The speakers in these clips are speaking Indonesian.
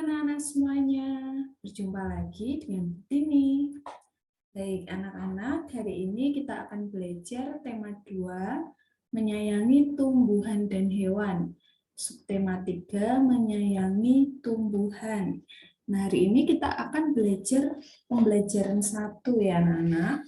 anak-anak semuanya, berjumpa lagi dengan Tini. Baik anak-anak, hari ini kita akan belajar tema 2, menyayangi tumbuhan dan hewan. Subtema 3, menyayangi tumbuhan. Nah, hari ini kita akan belajar pembelajaran 1 ya anak-anak.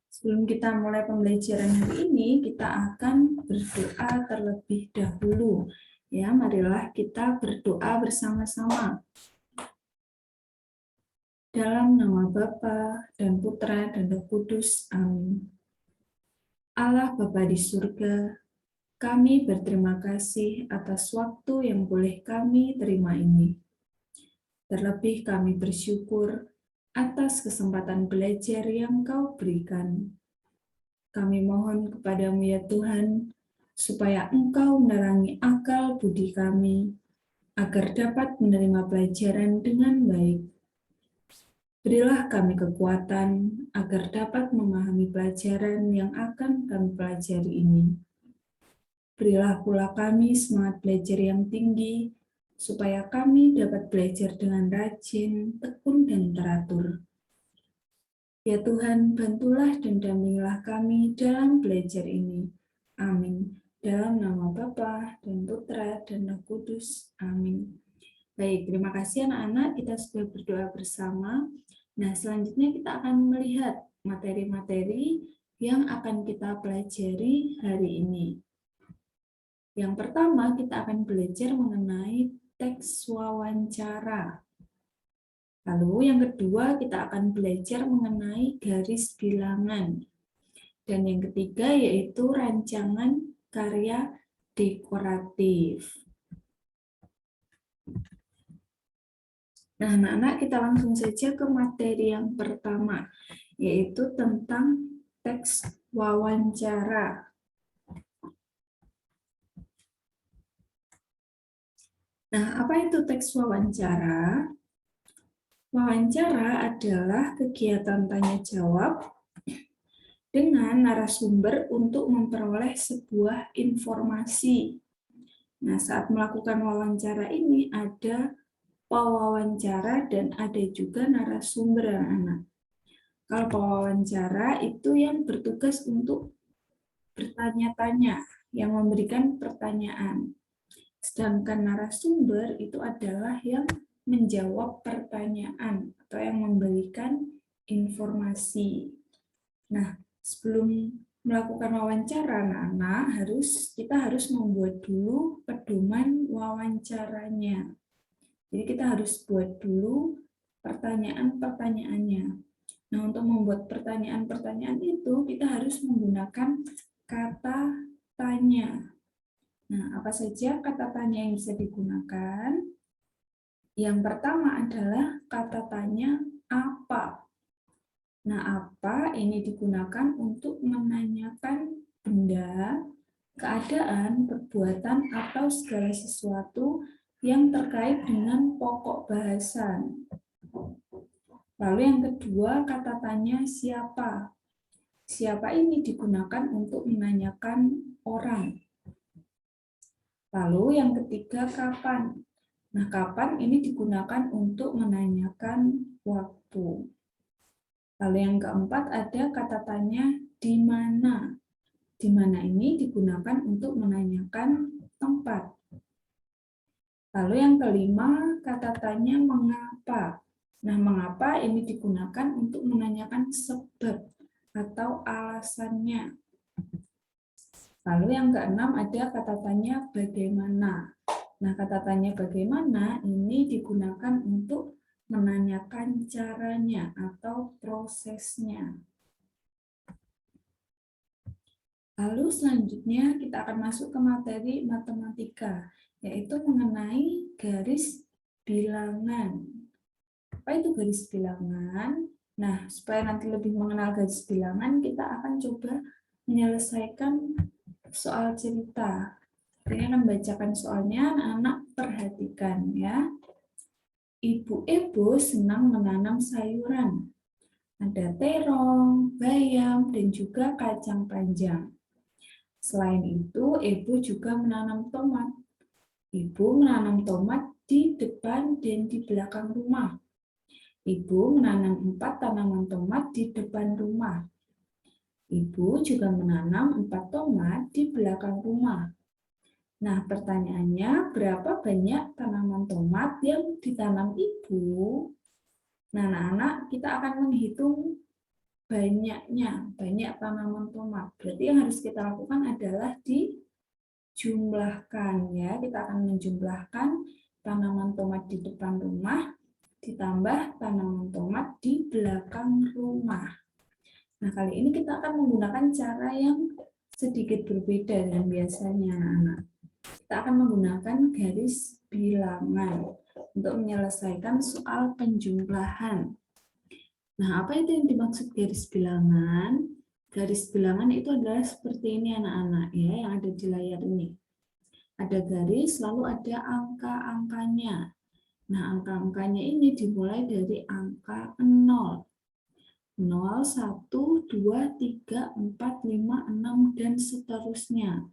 Sebelum kita mulai pembelajaran hari ini, kita akan berdoa terlebih dahulu. Ya, marilah kita berdoa bersama-sama. Dalam nama Bapa dan Putra dan Roh Kudus. Amin. Allah Bapa di surga, kami berterima kasih atas waktu yang boleh kami terima ini. Terlebih kami bersyukur atas kesempatan belajar yang Kau berikan. Kami mohon kepadamu ya Tuhan, supaya Engkau menerangi akal budi kami, agar dapat menerima pelajaran dengan baik. Berilah kami kekuatan agar dapat memahami pelajaran yang akan kami pelajari ini. Berilah pula kami semangat belajar yang tinggi, supaya kami dapat belajar dengan rajin, tekun, dan teratur. Ya Tuhan, bantulah dan dampingilah kami dalam belajar ini. Amin. Dalam nama Bapa dan Putra dan Roh Kudus. Amin. Baik, terima kasih anak-anak. Kita sudah berdoa bersama. Nah, selanjutnya kita akan melihat materi-materi yang akan kita pelajari hari ini. Yang pertama, kita akan belajar mengenai teks wawancara. Lalu yang kedua, kita akan belajar mengenai garis bilangan. Dan yang ketiga, yaitu rancangan karya dekoratif. Nah, anak-anak, kita langsung saja ke materi yang pertama, yaitu tentang teks wawancara. Nah, apa itu teks wawancara? Wawancara adalah kegiatan tanya-jawab dengan narasumber untuk memperoleh sebuah informasi. Nah, saat melakukan wawancara ini ada pewawancara dan ada juga narasumber anak-anak. Kalau pewawancara itu yang bertugas untuk bertanya-tanya, yang memberikan pertanyaan. Sedangkan narasumber itu adalah yang menjawab pertanyaan atau yang memberikan informasi. Nah, sebelum melakukan wawancara anak-anak, kita harus membuat dulu pedoman wawancaranya. Jadi kita harus buat dulu pertanyaan-pertanyaannya. Nah, untuk membuat pertanyaan-pertanyaan itu, kita harus menggunakan kata tanya. Nah, apa saja kata tanya yang bisa digunakan? Yang pertama adalah kata tanya apa. Nah, apa ini digunakan untuk menanyakan benda, keadaan, perbuatan, atau segala sesuatu yang terkait dengan pokok bahasan. Lalu yang kedua, kata tanya siapa. Siapa ini digunakan untuk menanyakan orang. Lalu yang ketiga, kapan. Nah, kapan ini digunakan untuk menanyakan waktu. Lalu yang keempat ada kata tanya di mana. Di mana ini digunakan untuk menanyakan tempat. Lalu yang kelima, kata tanya mengapa. Nah, mengapa ini digunakan untuk menanyakan sebab atau alasannya. Lalu yang keenam ada kata tanya bagaimana. Nah, kata tanya bagaimana ini digunakan untuk menanyakan caranya atau prosesnya. Lalu selanjutnya kita akan masuk ke materi matematika, yaitu mengenai garis bilangan. Apa itu garis bilangan? Nah, supaya nanti lebih mengenal garis bilangan, kita akan coba menyelesaikan soal cerita. Saya akan membacakan soalnya, anak-anak perhatikan ya. Ibu Ebo senang menanam sayuran. Ada terong, bayam, dan juga kacang panjang. Selain itu, Ebo juga menanam tomat. Ibu menanam tomat di depan dan di belakang rumah. Ibu menanam 4 tanaman tomat di depan rumah. Ibu juga menanam 4 tomat di belakang rumah. Nah, pertanyaannya, berapa banyak tanaman tomat yang ditanam ibu? Nah, anak-anak, kita akan menghitung banyak tanaman tomat. Berarti yang harus kita lakukan adalah dijumlahkan, ya. Kita akan menjumlahkan tanaman tomat di depan rumah ditambah tanaman tomat di belakang rumah. Nah, kali ini kita akan menggunakan cara yang sedikit berbeda dengan biasanya, anak-anak. Kita akan menggunakan garis bilangan untuk menyelesaikan soal penjumlahan. Nah, apa itu yang dimaksud garis bilangan? Garis bilangan itu adalah seperti ini, anak-anak, ya, yang ada di layar ini. Ada garis, lalu ada angka-angkanya. Nah, angka-angkanya ini dimulai dari angka 0. 0, 1, 2, 3, 4, 5, 6, dan seterusnya.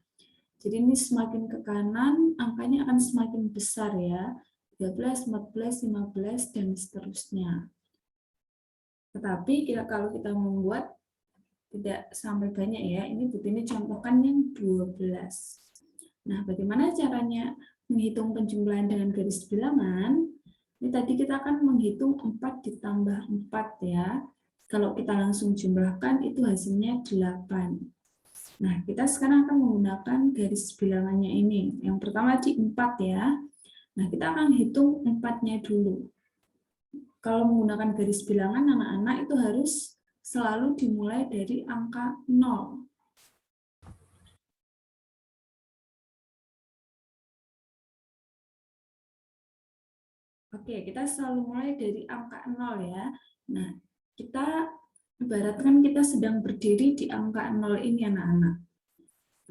Jadi ini semakin ke kanan, angkanya akan semakin besar, ya. 13, 14, 15, dan seterusnya. Tetapi kalau kita membuat tidak sampai banyak, ya. Ini buktinya contohkan yang 12. Nah, bagaimana caranya menghitung penjumlahan dengan garis bilangan? Ini tadi kita akan menghitung 4 ditambah 4, ya. Kalau kita langsung jumlahkan, itu hasilnya 8. Nah, kita sekarang akan menggunakan garis bilangannya ini. Yang pertama di 4, ya. Nah, kita akan hitung 4-nya dulu. Kalau menggunakan garis bilangan, anak-anak itu harus selalu dimulai dari angka 0. Oke, kita selalu mulai dari angka 0, ya. Nah, kita ibaratkan kita sedang berdiri di angka 0 ini, anak-anak.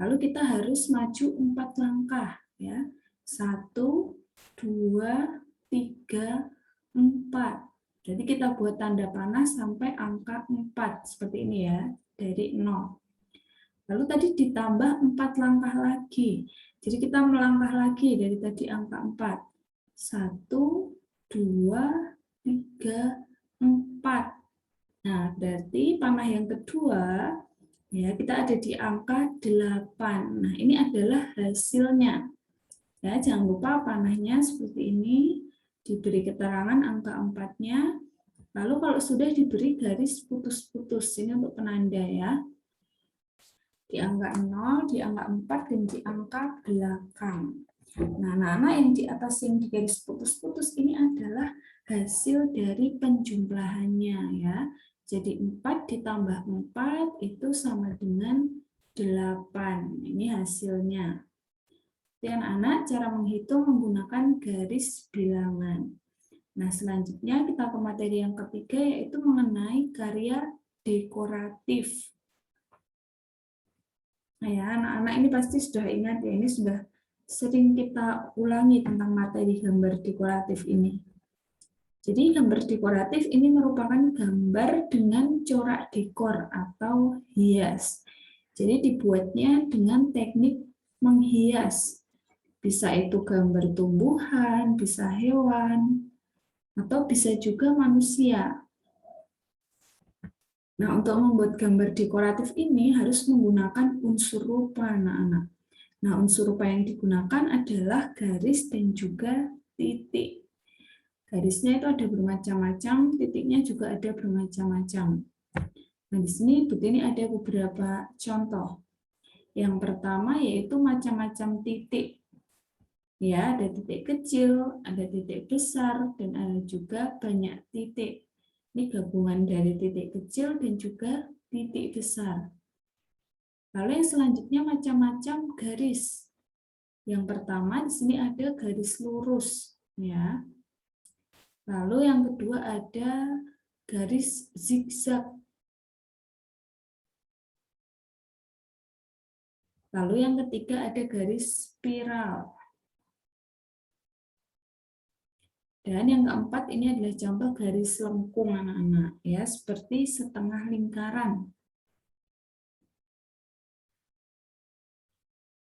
Lalu kita harus maju 4 langkah, ya. 1, 2, 3, 4. Jadi kita buat tanda panah sampai angka 4, seperti ini, ya, dari 0. Lalu tadi ditambah 4 langkah lagi. Jadi kita melangkah lagi dari tadi angka 4. 1, 2, 3, 4. Nah, berarti panah yang kedua, ya, kita ada di angka 8. Nah, ini adalah hasilnya. Ya, jangan lupa panahnya seperti ini, diberi keterangan angka 4-nya. Lalu kalau sudah diberi garis putus-putus, ini untuk penanda, ya. Di angka 0, di angka 4, dan di angka belakang. Nah, anak-anak yang di atas yang di garis putus-putus ini adalah hasil dari penjumlahannya, ya. Jadi 4 ditambah 4 itu sama dengan 8. Ini hasilnya. Jadi anak-anak cara menghitung menggunakan garis bilangan. Nah, selanjutnya kita ke materi yang ketiga, yaitu mengenai karya dekoratif. Nah, ya, anak-anak ini pasti sudah ingat, ya, ini sudah sering kita ulangi tentang materi gambar dekoratif ini. Jadi gambar dekoratif ini merupakan gambar dengan corak dekor atau hias. Jadi dibuatnya dengan teknik menghias. Bisa itu gambar tumbuhan, bisa hewan, atau bisa juga manusia. Nah, untuk membuat gambar dekoratif ini harus menggunakan unsur rupa, anak-anak. Nah, unsur rupa yang digunakan adalah garis dan juga titik. Garisnya itu ada bermacam-macam, titiknya juga ada bermacam-macam. Nah, di sini begini ada beberapa contoh. Yang pertama yaitu macam-macam titik. Ya, ada titik kecil, ada titik besar, dan ada juga banyak titik. Ini gabungan dari titik kecil dan juga titik besar. Lalu yang selanjutnya macam-macam garis. Yang pertama di sini ada garis lurus, ya. Lalu yang kedua ada garis zigzag. Lalu yang ketiga ada garis spiral. Dan yang keempat ini adalah contoh garis lengkung, anak-anak, ya, seperti setengah lingkaran.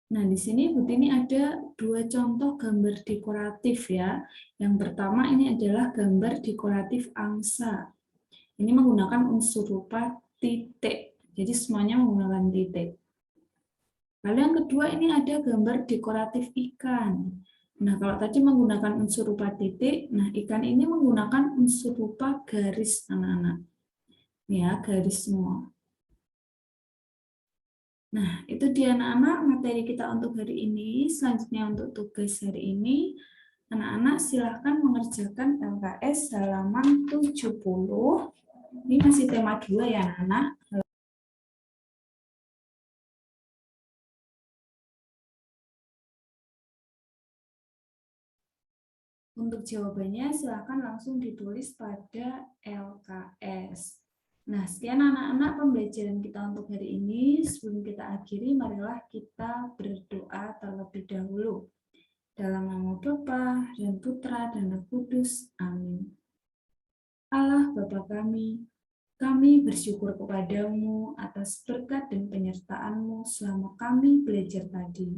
Nah, di sini Bu Tini ada dua contoh gambar dekoratif ya. Yang pertama ini adalah gambar dekoratif angsa. Ini menggunakan unsur rupa titik. Jadi semuanya menggunakan titik. Lalu yang kedua ini ada gambar dekoratif ikan. Nah, kalau tadi menggunakan unsur rupa titik, nah ikan ini menggunakan unsur rupa garis anak-anak. Ya, garis semua. Nah, itu dia anak-anak materi kita untuk hari ini. Selanjutnya untuk tugas hari ini, anak-anak silahkan mengerjakan LKS halaman 70. Ini masih tema 2 ya anak-anak. Untuk jawabannya silahkan langsung ditulis pada LKS. Nah, sekian anak-anak pembelajaran kita untuk hari ini. Sebelum kita akhiri, marilah kita berdoa terlebih dahulu. Dalam nama Bapa dan Putra dan Roh Kudus. Amin. Allah Bapa kami bersyukur kepadamu atas berkat dan penyertaan-Mu selama kami belajar tadi.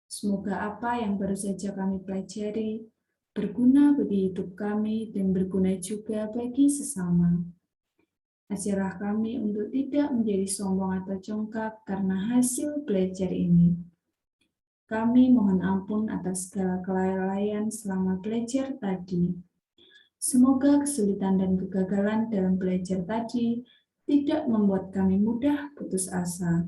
Semoga apa yang baru saja kami pelajari berguna bagi hidup kami dan berguna juga bagi sesama. Ajarlah kami untuk tidak menjadi sombong atau congkak karena hasil belajar ini. Kami mohon ampun atas segala kelalaian selama belajar tadi. Semoga kesulitan dan kegagalan dalam belajar tadi tidak membuat kami mudah putus asa.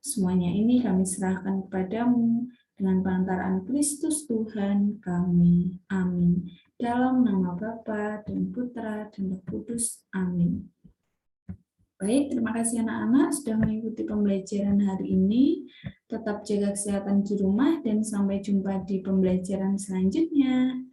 Semuanya ini kami serahkan kepadamu dengan perantaraan Kristus Tuhan kami. Amin. Dalam nama Bapa dan Putra dan Roh Kudus. Amin. Baik, terima kasih anak-anak sudah mengikuti pembelajaran hari ini. Tetap jaga kesehatan di rumah dan sampai jumpa di pembelajaran selanjutnya.